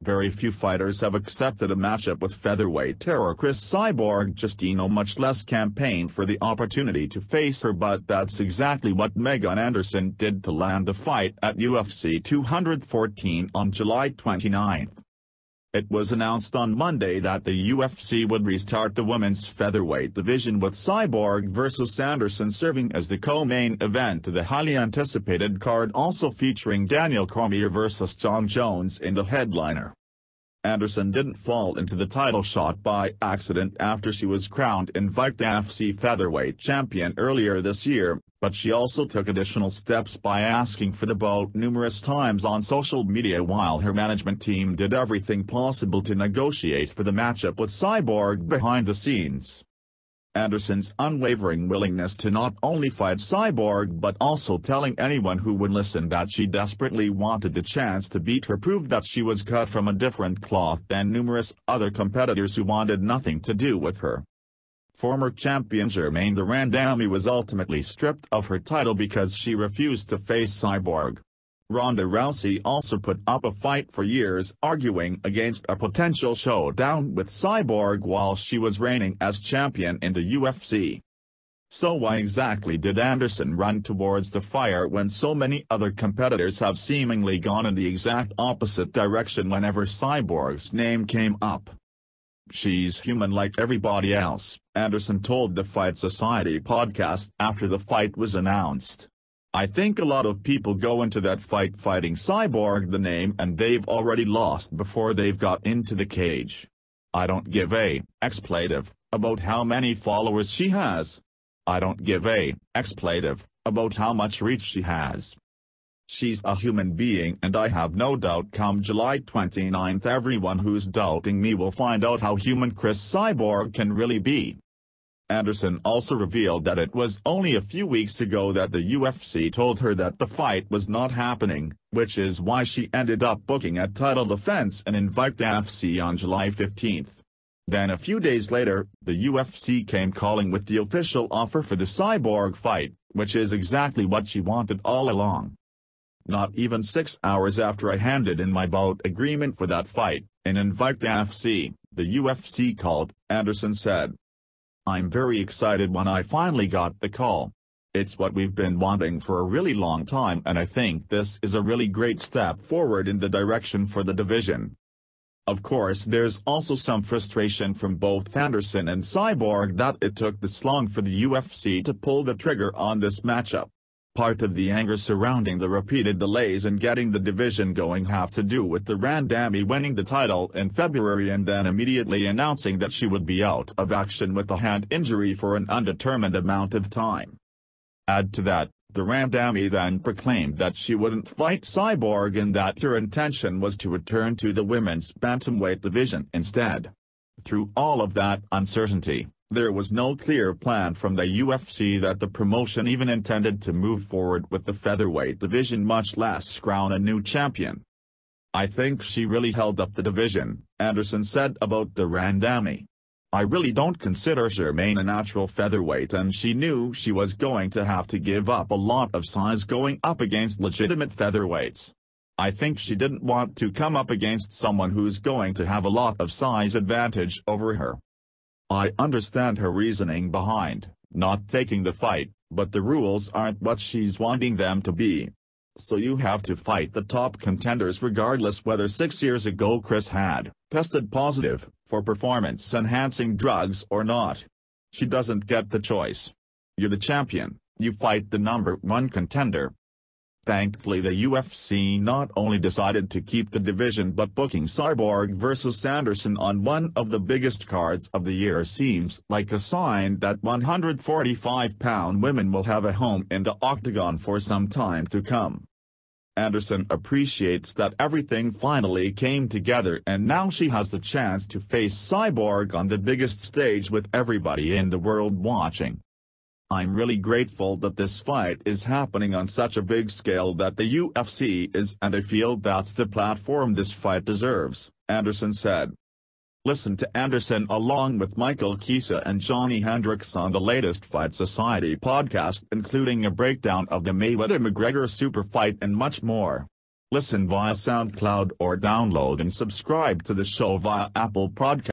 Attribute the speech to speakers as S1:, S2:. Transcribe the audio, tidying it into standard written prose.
S1: Very few fighters have accepted a matchup with featherweight terror Cris Cyborg Justino, much less campaigned for the opportunity to face her, but that's exactly what Megan Anderson did to land the fight at UFC 214 on July 29. It was announced on Monday that the UFC would restart the women's featherweight division with Cyborg vs Anderson serving as the co-main event to the highly anticipated card, also featuring Daniel Cormier vs Jon Jones in the headliner. Anderson didn't fall into the title shot by accident after she was crowned Invicta UFC featherweight champion earlier this year, but she also took additional steps by asking for the belt numerous times on social media while her management team did everything possible to negotiate for the matchup with Cyborg behind the scenes. Anderson's unwavering willingness to not only fight Cyborg but also telling anyone who would listen that she desperately wanted the chance to beat her proved that she was cut from a different cloth than numerous other competitors who wanted nothing to do with her. Former champion Germaine "The Randami" was ultimately stripped of her title because she refused to face Cyborg. Ronda Rousey also put up a fight for years, arguing against a potential showdown with Cyborg while she was reigning as champion in the UFC. So why exactly did Anderson run towards the fire when so many other competitors have seemingly gone in the exact opposite direction whenever Cyborg's name came up? "She's human like everybody else," Anderson told the Fight Society podcast after the fight was announced. "I think a lot of people go into that fight fighting Cyborg the name and they've already lost before they've got into the cage. I don't give a expletive about how many followers she has. I don't give a expletive about how much reach she has. She's a human being, and I have no doubt come July 29 everyone who's doubting me will find out how human Cris Cyborg can really be." Anderson also revealed that it was only a few weeks ago that the UFC told her that the fight was not happening, which is why she ended up booking a title defense in Invicta UFC on July 15. Then a few days later, the UFC came calling with the official offer for the Cyborg fight, which is exactly what she wanted all along. "Not even 6 hours after I handed in my bout agreement for that fight, in Invicta FC, the UFC called," Anderson said. "I'm very excited when I finally got the call. It's what we've been wanting for a really long time, and I think this is a really great step forward in the direction for the division." Of course, there's also some frustration from both Anderson and Cyborg that it took this long for the UFC to pull the trigger on this matchup. Part of the anger surrounding the repeated delays in getting the division going have to do with the Randami winning the title in February and then immediately announcing that she would be out of action with a hand injury for an undetermined amount of time. Add to that, the Randami then proclaimed that she wouldn't fight Cyborg and that her intention was to return to the women's bantamweight division instead. Through all of that uncertainty, there was no clear plan from the UFC that the promotion even intended to move forward with the featherweight division, much less crown a new champion. "I think she really held up the division," Anderson said about the Randami. "I really don't consider Germaine a natural featherweight, and she knew she was going to have to give up a lot of size going up against legitimate featherweights. I think she didn't want to come up against someone who's going to have a lot of size advantage over her. I understand her reasoning behind not taking the fight, but the rules aren't what she's wanting them to be. So you have to fight the top contenders regardless whether 6 years ago Cris had tested positive for performance-enhancing drugs or not. She doesn't get the choice. You're the champion, you fight the #1 contender." Thankfully, the UFC not only decided to keep the division but booking Cyborg vs Anderson on one of the biggest cards of the year seems like a sign that 145-pound women will have a home in the octagon for some time to come. Anderson appreciates that everything finally came together and now she has the chance to face Cyborg on the biggest stage with everybody in the world watching. "I'm really grateful that this fight is happening on such a big scale that the UFC is, and I feel that's the platform this fight deserves," Anderson said. Listen to Anderson along with Michael Chiesa and Johnny Hendricks on the latest Fight Society podcast, including a breakdown of the Mayweather-McGregor super fight and much more. Listen via SoundCloud or download and subscribe to the show via Apple Podcasts.